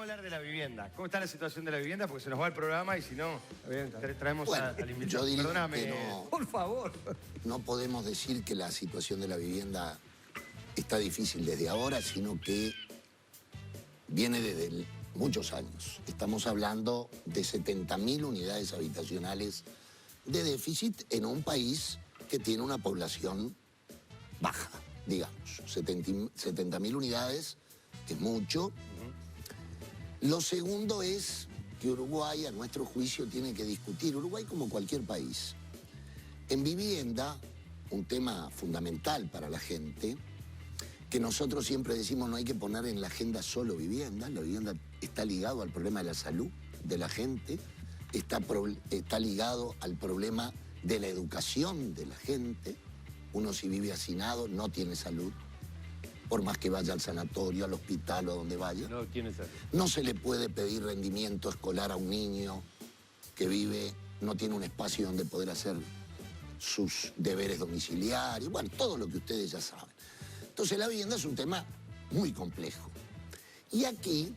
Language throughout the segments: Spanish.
hablar de la vivienda. ¿Cómo está la situación de la vivienda? Porque se nos va el programa y si no, traemos al invitado. Yo diría Perdóname. que no, por favor. No podemos decir que la situación de la vivienda está difícil desde ahora, sino que viene desde muchos años. Estamos hablando de 70.000 unidades habitacionales de déficit en un país que tiene una población baja, digamos. 70.000 unidades es mucho. Lo segundo es que Uruguay, a nuestro juicio, tiene que discutir, Uruguay como cualquier país, en vivienda, un tema fundamental para la gente, que nosotros siempre decimos no hay que poner en la agenda solo vivienda. La vivienda está ligado al problema de la salud de la gente, está ligado al problema de la educación de la gente. Uno si vive hacinado no tiene salud, por más que vaya al sanatorio, al hospital o a donde vaya. No tiene salud. No se le puede pedir rendimiento escolar a un niño que vive, no tiene un espacio donde poder hacer sus deberes domiciliarios, bueno, todo lo que ustedes ya saben. Entonces la vivienda es un tema muy complejo. Y aquí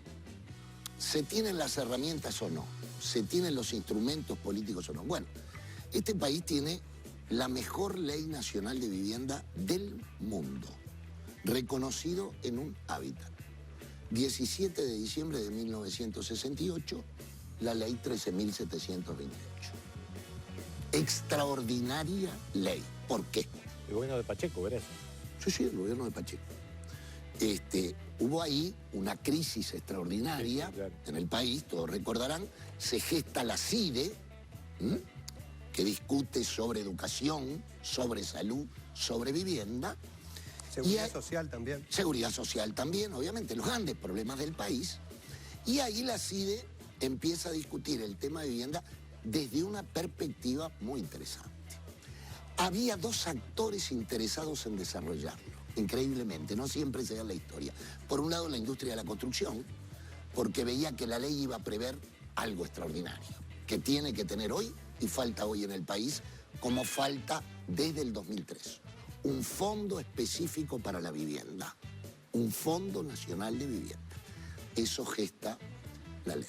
se tienen las herramientas o no, se tienen los instrumentos políticos o no. Bueno, este país tiene la mejor ley nacional de vivienda del mundo, reconocido en un hábitat. 17 de diciembre de 1968, la ley 13.728. Extraordinaria ley. ¿Por qué? El gobierno de Pacheco, ¿verdad? Sí, el gobierno de Pacheco. Hubo ahí una crisis extraordinaria, sí, claro, en el país, todos recordarán. Se gesta la CIDE, que discute sobre educación, sobre salud, sobre vivienda. Seguridad social también. Seguridad social también, obviamente, los grandes problemas del país. Y ahí la CIDE empieza a discutir el tema de vivienda desde una perspectiva muy interesante. Había dos actores interesados en desarrollarlo, increíblemente, no siempre se da la historia. Por un lado, la industria de la construcción, porque veía que la ley iba a prever algo extraordinario, que tiene que tener hoy y falta hoy en el país, como falta desde el 2003. Un fondo específico para la vivienda, un Fondo Nacional de Vivienda. Eso gesta la ley.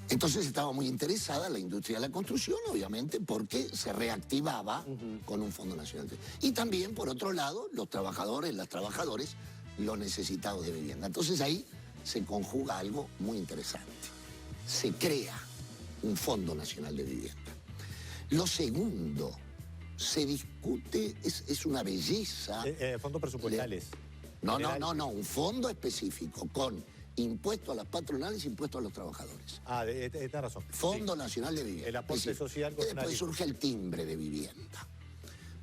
Entonces estaba muy interesada la industria de la construcción, obviamente, porque se reactivaba con un Fondo Nacional. Y también, por otro lado, los trabajadores, las trabajadoras, los necesitados de vivienda. Entonces ahí se conjuga algo muy interesante. Se crea un Fondo Nacional de Vivienda. Lo segundo, se discute, es una belleza. Fondos presupuestales. No, un fondo específico con impuesto a las patronales, impuesto a los trabajadores. Tienes razón. Fondo Nacional de Vivienda. El aporte social. Después surge el timbre de vivienda.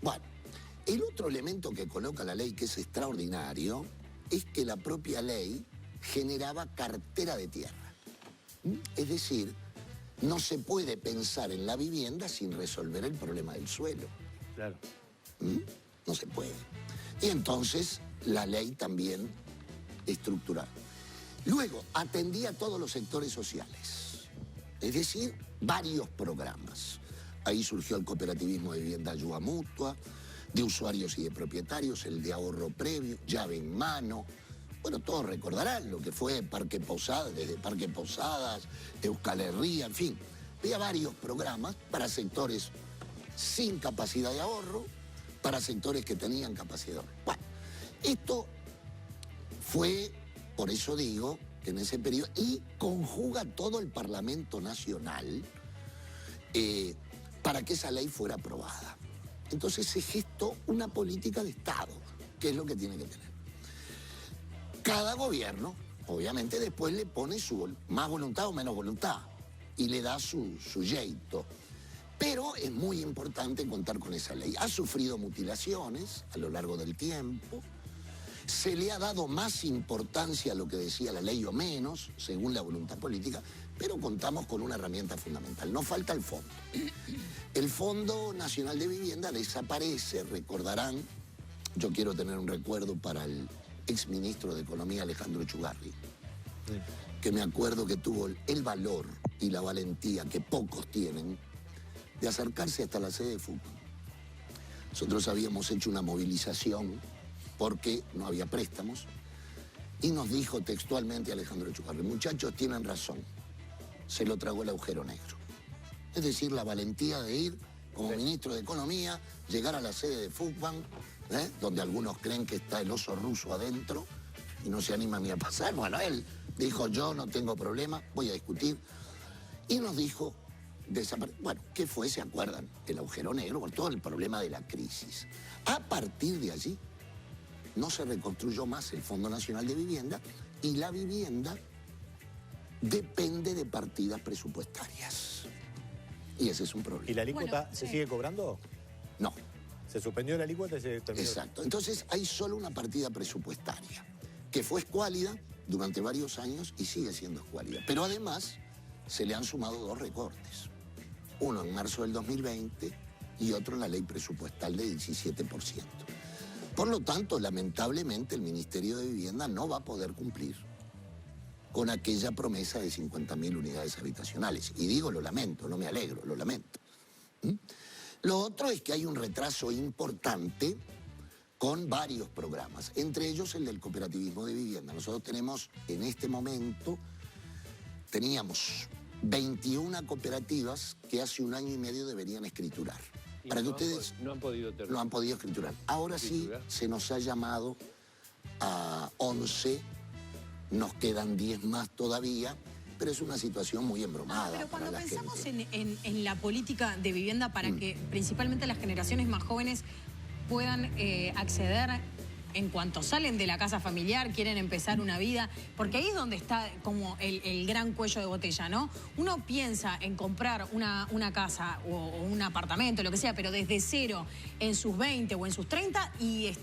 Bueno, el otro elemento que coloca la ley, que es extraordinario, es que la propia ley generaba cartera de tierra. Es decir, no se puede pensar en la vivienda sin resolver el problema del suelo. Claro. No se puede. Y entonces la ley también estructurada. Luego, atendía a todos los sectores sociales, es decir, varios programas. Ahí surgió el cooperativismo de vivienda ayuda mutua, de usuarios y de propietarios, el de ahorro previo, llave en mano. Bueno, todos recordarán lo que fue Parque Posadas, desde Parque Posadas, Euskal Herria, en fin. Había varios programas para sectores sin capacidad de ahorro, para sectores que tenían capacidad de ahorro. Bueno, esto fue... Por eso digo que en ese periodo, y conjuga todo el Parlamento Nacional para que esa ley fuera aprobada. Entonces se gestó una política de Estado, que es lo que tiene que tener. Cada gobierno, obviamente, después le pone su más voluntad o menos voluntad y le da su yeito. Pero es muy importante contar con esa ley. Ha sufrido mutilaciones a lo largo del tiempo. Se le ha dado más importancia a lo que decía la ley o menos, según la voluntad política, pero contamos con una herramienta fundamental. No falta el fondo. El Fondo Nacional de Vivienda desaparece, recordarán, yo quiero tener un recuerdo para el exministro de Economía Alejandro Echugárri, que me acuerdo que tuvo el valor y la valentía que pocos tienen de acercarse hasta la sede de fútbol. Nosotros habíamos hecho una movilización porque no había préstamos, y nos dijo textualmente Alejandro Echugarri: muchachos, tienen razón, se lo tragó el agujero negro. Es decir, la valentía de ir como ministro de Economía, llegar a la sede de Fugbank, donde algunos creen que está el oso ruso adentro y no se anima ni a pasar. Bueno, él dijo: yo no tengo problema, voy a discutir. Y nos dijo, bueno, ¿qué fue? ¿Se acuerdan? El agujero negro, por todo el problema de la crisis. A partir de allí, no se reconstruyó más el Fondo Nacional de Vivienda y la vivienda depende de partidas presupuestarias. Y ese es un problema. ¿Y la alícuota se sigue cobrando? No. Se suspendió la alícuota y se terminó. Exacto. Entonces hay solo una partida presupuestaria que fue escuálida durante varios años y sigue siendo escuálida. Pero además se le han sumado 2 recortes. Uno en marzo del 2020 y otro en la ley presupuestal de 17%. Por lo tanto, lamentablemente, el Ministerio de Vivienda no va a poder cumplir con aquella promesa de 50.000 unidades habitacionales. Y digo, lo lamento, no me alegro, lo lamento. Lo otro es que hay un retraso importante con varios programas, entre ellos el del cooperativismo de vivienda. Nosotros tenemos, en este momento, teníamos 21 cooperativas que hace 1 año y medio deberían escriturar. Para que ustedes no han podido terminar. No han podido escriturar. Ahora sí se nos ha llamado a 11, nos quedan 10 más todavía, pero es una situación muy embromada. Pero cuando para la pensamos gente. en la política de vivienda para que principalmente las generaciones más jóvenes puedan acceder en cuanto salen de la casa familiar, quieren empezar una vida, porque ahí es donde está como el gran cuello de botella, ¿no? Uno piensa en comprar una casa o un apartamento, lo que sea, pero desde cero, en sus 20 o en sus 30, y es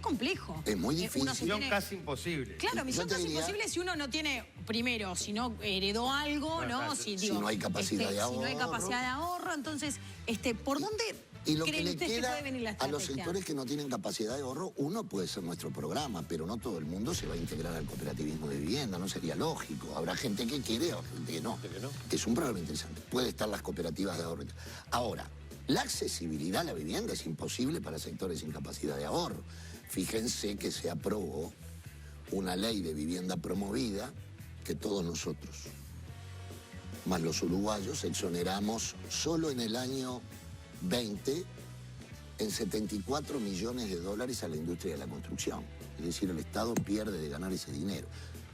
complejo. Es muy difícil. Misión casi imposible. Claro, misión casi imposible si uno no tiene, primero, si no heredó algo, Bueno, ¿no? claro, Si no hay capacidad de ahorro. Si no hay capacidad de ahorro, entonces, ¿por dónde Y lo que creen le ustedes que queda puede venir la a estrategia? los sectores que no tienen capacidad de ahorro, uno puede ser nuestro programa, pero no todo el mundo se va a integrar al cooperativismo de vivienda, no sería lógico. Habrá gente que quiere o gente que no. Que es un programa interesante. Puede estar las cooperativas de ahorro. Ahora, la accesibilidad a la vivienda es imposible para sectores sin capacidad de ahorro. Fíjense que se aprobó una ley de vivienda promovida que todos nosotros, más los uruguayos, exoneramos solo en el año 20 en 74 millones de dólares a la industria de la construcción. Es decir, el Estado pierde de ganar ese dinero,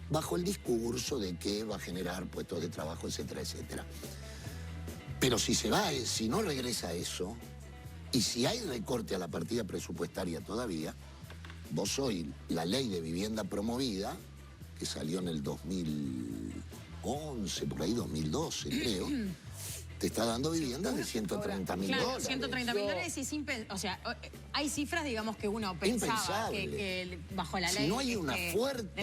bajo el discurso de que va a generar puestos de trabajo, etcétera, etcétera. Pero si no regresa eso, y si hay recorte a la partida presupuestaria todavía, vos hoy, la ley de vivienda promovida, que salió en el 2011, por ahí 2012 creo, te está dando viviendas de 130.000 claro, dólares. 130.000 dólares y o sea, hay cifras, digamos, que uno pensaba que bajo la ley... Si no hay una fuerte...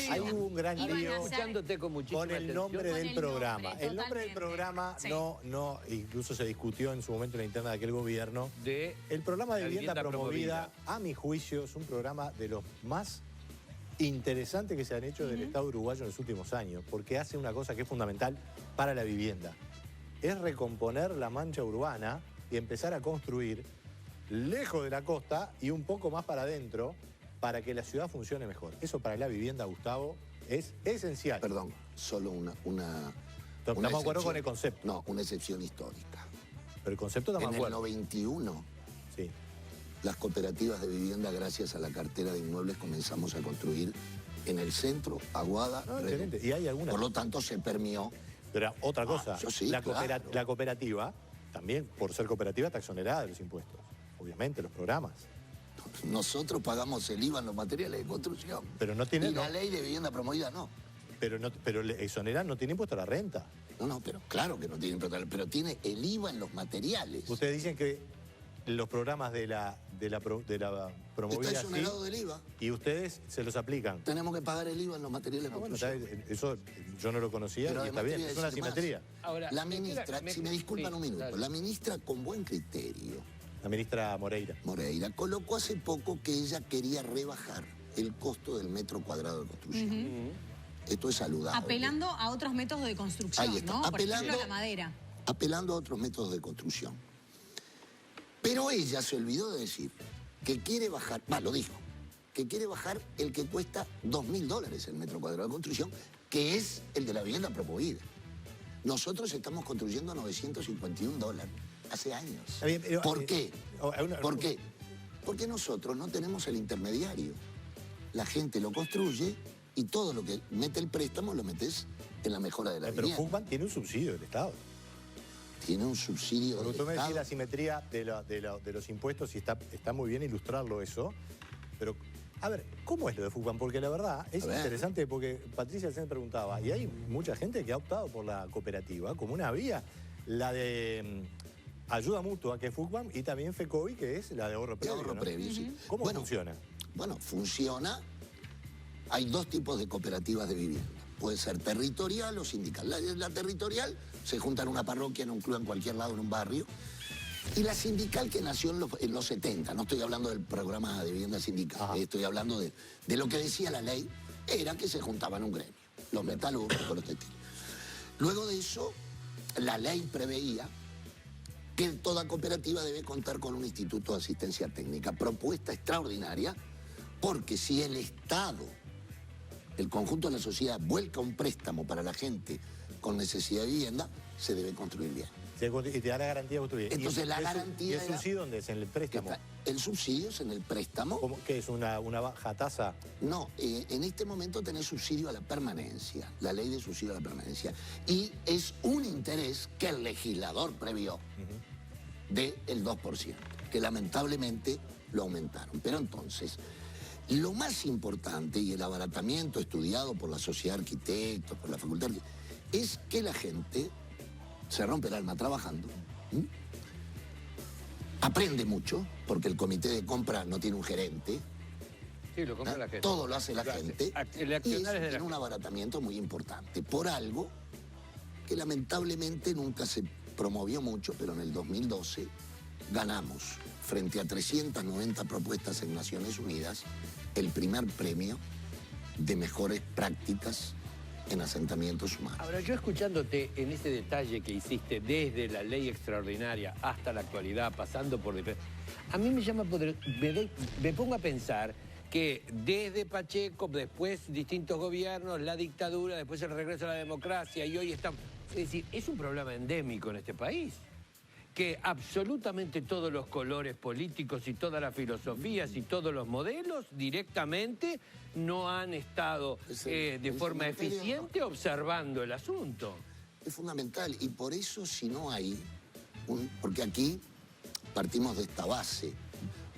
Hay un gran Iban a lío hacer- Escuchándote con muchísima con el atención. nombre Con del el programa. nombre, El nombre del totalmente. programa Sí. incluso se discutió en su momento en la interna de aquel gobierno. El programa de la vivienda vivienda promovida, a mi juicio, es un programa de los más interesantes que se han hecho del Estado uruguayo en los últimos años, porque hace una cosa que es fundamental para la vivienda. Es recomponer la mancha urbana y empezar a construir lejos de la costa y un poco más para adentro para que la ciudad funcione mejor. Eso para la vivienda, Gustavo, es esencial. Perdón, solo una Estamos de acuerdo con el excepción. concepto. No, una excepción histórica. Pero el concepto estamos En de el acuerdo. 91, Sí. las cooperativas de vivienda, gracias a la cartera de inmuebles, comenzamos a construir en el centro, Aguada, Redón. Excelente. Y hay algunas. Por lo tanto, se permeó. Pero otra cosa, yo sí, la claro. la cooperativa, también por ser cooperativa, está exonerada de los impuestos. Obviamente, los programas. Nosotros pagamos el IVA en los materiales de construcción. Pero no tiene... Y la ley de vivienda promovida no. Pero exonerar no tiene impuesto a la renta. No, pero claro que no tiene impuesto, pero tiene el IVA en los materiales. Ustedes dicen que los programas de la promovida Está exonerado sí, del IVA. y ustedes se los aplican. Tenemos que pagar el IVA en los materiales de Bueno, construcción. eso yo no lo conocía Pero y está además bien, te es voy a una decir más. simetría. Ahora, La ministra, si me disculpan sí, un minuto, dale. la ministra con buen criterio, La ministra Moreira. Moreira, colocó hace poco que ella quería rebajar el costo del metro cuadrado de construcción. Esto es saludable. Apelando a otros métodos de construcción, Ahí está, ¿no? Por ejemplo, apelando- la madera. Apelando a otros métodos de construcción. Pero ella se olvidó de decir que quiere bajar, lo dijo, que quiere bajar el que cuesta $2.000 el metro cuadrado de construcción, que es el de la vivienda promovida. Nosotros estamos construyendo a $951 hace años. Bien, pero, ¿Por qué? ¿Por qué? Porque nosotros no tenemos el intermediario. La gente lo construye y todo lo que mete el préstamo lo metes en la mejora de la Pero vivienda. Fugman tiene un subsidio del Estado. Tiene un subsidio Porque del tú me decís Estado. la simetría de los impuestos y está muy bien ilustrarlo eso. Pero, a ver, ¿cómo es lo de Fugman? Porque la verdad es interesante porque Patricia se me preguntaba, y hay mucha gente que ha optado por la cooperativa como una vía, la de ayuda mutua, que es Fugman, y también FECOBI, que es la de ahorro De previo. ahorro ¿no? previo, sí. ¿Cómo funciona? Bueno, funciona. Hay dos tipos de cooperativas de vivienda. Puede ser territorial o sindical. La territorial se junta en una parroquia, en un club, en cualquier lado, en un barrio. Y la sindical, que nació en los 70, no estoy hablando del programa de vivienda sindical, estoy hablando de lo que decía la ley, era que se juntaban un gremio, los metalúrgicos, los textiles. Luego de eso, la ley preveía que toda cooperativa debe contar con un instituto de asistencia técnica. Propuesta extraordinaria, porque si el Estado, el conjunto de la sociedad, vuelca un préstamo para la gente con necesidad de vivienda, se debe construir bien. Y te da la garantía de construir. Entonces la garantía ¿Y el subsidio dónde es? ¿En el préstamo? El subsidio es en el préstamo. ¿Qué es? ¿Una baja tasa? No, en este momento tenés subsidio a la permanencia, la ley de subsidio a la permanencia. Y es un interés que el legislador previó del 2%, que lamentablemente lo aumentaron. Pero entonces, lo más importante, y el abaratamiento estudiado por la Sociedad de Arquitectos, por la Facultad de Arquitectos, es que la gente se rompe el alma trabajando, aprende mucho, porque el comité de compra no tiene un gerente. Sí, lo compra la gente. Todo lo hace la gente. El Y accionar eso es de la tiene un abaratamiento muy importante. Por algo que lamentablemente nunca se promovió mucho, pero en el 2012 ganamos, frente a 390 propuestas en Naciones Unidas, el primer premio de mejores prácticas en asentamientos humanos. Ahora, yo escuchándote en ese detalle que hiciste desde la ley extraordinaria hasta la actualidad, pasando por... A mí me llama me pongo a pensar que desde Pacheco, después distintos gobiernos, la dictadura, después el regreso a la democracia y hoy estamos... Es decir, es un problema endémico en este país, que absolutamente todos los colores políticos y todas las filosofías y todos los modelos directamente no han estado de forma eficiente observando el asunto. Es fundamental y por eso si no hay, porque aquí partimos de esta base,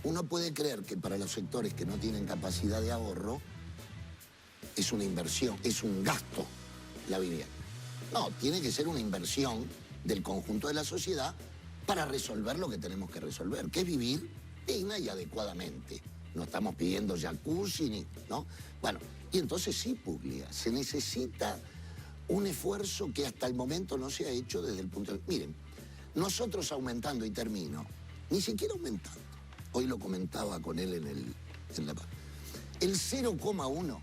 uno puede creer que para los sectores que no tienen capacidad de ahorro es una inversión, es un gasto la vivienda. No, tiene que ser una inversión del conjunto de la sociedad para resolver lo que tenemos que resolver, que es vivir digna y adecuadamente. No estamos pidiendo jacuzzi, ni, ¿no? Bueno, y entonces sí, Puglia, se necesita un esfuerzo que hasta el momento no se ha hecho desde el punto de... Miren, nosotros aumentando, y termino, ni siquiera aumentando, hoy lo comentaba con él en la... El 0,1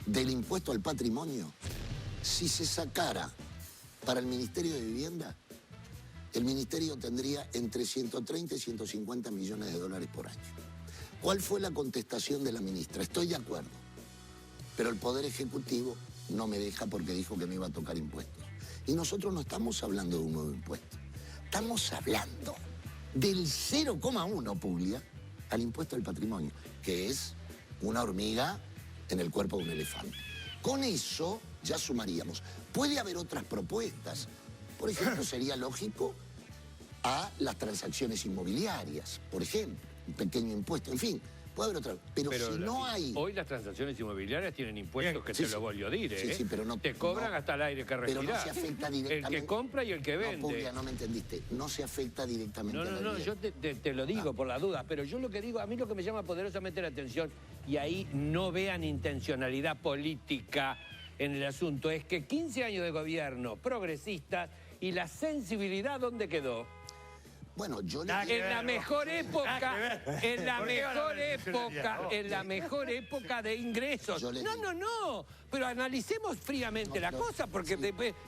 del impuesto al patrimonio, si se sacara para el Ministerio de Vivienda, el Ministerio tendría entre 130 y 150 millones de dólares por año. ¿Cuál fue la contestación de la ministra? Estoy de acuerdo, pero el Poder Ejecutivo no me deja porque dijo que no iba a tocar impuestos. Y nosotros no estamos hablando de un nuevo impuesto. Estamos hablando del 0,1, Puglia, al impuesto al patrimonio, que es una hormiga en el cuerpo de un elefante. Con eso ya sumaríamos. Puede haber otras propuestas. Por ejemplo, sería lógico a las transacciones inmobiliarias, por ejemplo, un pequeño impuesto, en fin, puede haber otras. Pero si no hay... Hoy las transacciones inmobiliarias tienen impuestos que sí, te sí. lo voy a decir, Sí, sí, pero no... te cobran hasta el aire que Pero respiras. no se afecta directamente... El que compra y el que vende. No, Puglia, no me entendiste. No se afecta directamente a la No, vivienda. yo te lo digo por la duda, pero yo lo que digo, a mí lo que me llama poderosamente la atención, y ahí no vean intencionalidad política en el asunto, es que 15 años de gobierno progresistas y la sensibilidad, ¿dónde quedó? Bueno, yo le... En la mejor época, en la mejor época de ingresos. Yo le No, digo. pero analicemos fríamente la cosa, porque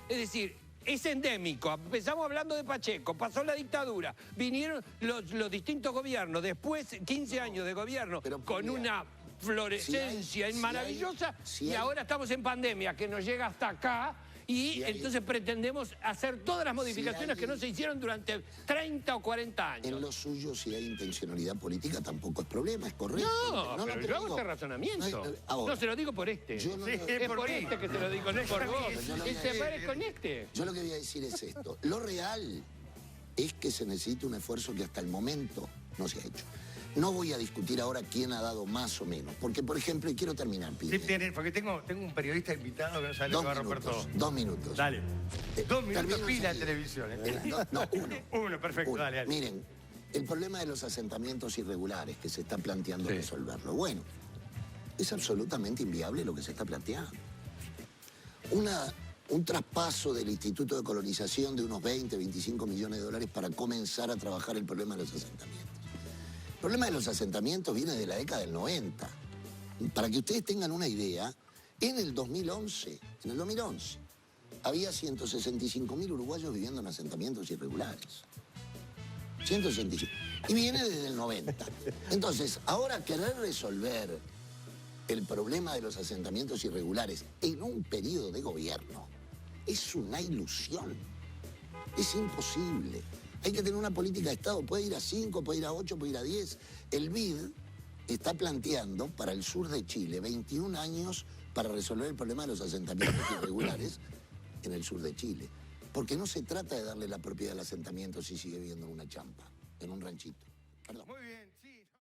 es decir, es endémico. Empezamos hablando de Pacheco, pasó la dictadura, vinieron los distintos gobiernos, después 15 años de gobierno Pero, con mira, una florescencia maravillosa, si y hay- ahora estamos en pandemia que nos llega hasta acá. Y Si hay- entonces pretendemos hacer todas las modificaciones que no se hicieron durante 30 o 40 años. En lo suyo, si hay intencionalidad política, tampoco es problema, es correcto. No, pero yo hago digo- este razonamiento. Ahora, No, se lo digo por este. Yo no- Sí, es por mí. este que se lo digo, no es por vos. Yo no- Es separar con este. Yo lo que voy a decir es esto. Lo real es que se necesita un esfuerzo que hasta el momento no se ha hecho. No voy a discutir ahora quién ha dado más o menos, porque, por ejemplo, y quiero terminar, Sí, Pide. porque tengo un periodista invitado que no sabe lo que va a romper todo. 2 minutos. Dale. 2 minutos termino pila de enseguida. televisión. No, uno. Uno, perfecto, Uno. dale, dale. Miren, el problema de los asentamientos irregulares que se está planteando Sí. resolverlo. Bueno, es absolutamente inviable lo que se está planteando. Un traspaso del Instituto de Colonización de unos 20, 25 millones de dólares para comenzar a trabajar el problema de los asentamientos. El problema de los asentamientos viene de la década del 90. Para que ustedes tengan una idea, en el 2011, había 165.000 uruguayos viviendo en asentamientos irregulares. 165. Y viene desde el 90. Entonces, ahora querer resolver el problema de los asentamientos irregulares en un periodo de gobierno es una ilusión. Es imposible. Hay que tener una política de Estado. Puede ir a 5, puede ir a 8, puede ir a 10. El BID está planteando para el sur de Chile 21 años para resolver el problema de los asentamientos irregulares en el sur de Chile. Porque no se trata de darle la propiedad al asentamiento si sigue viviendo en una champa, en un ranchito. Perdón. Muy bien.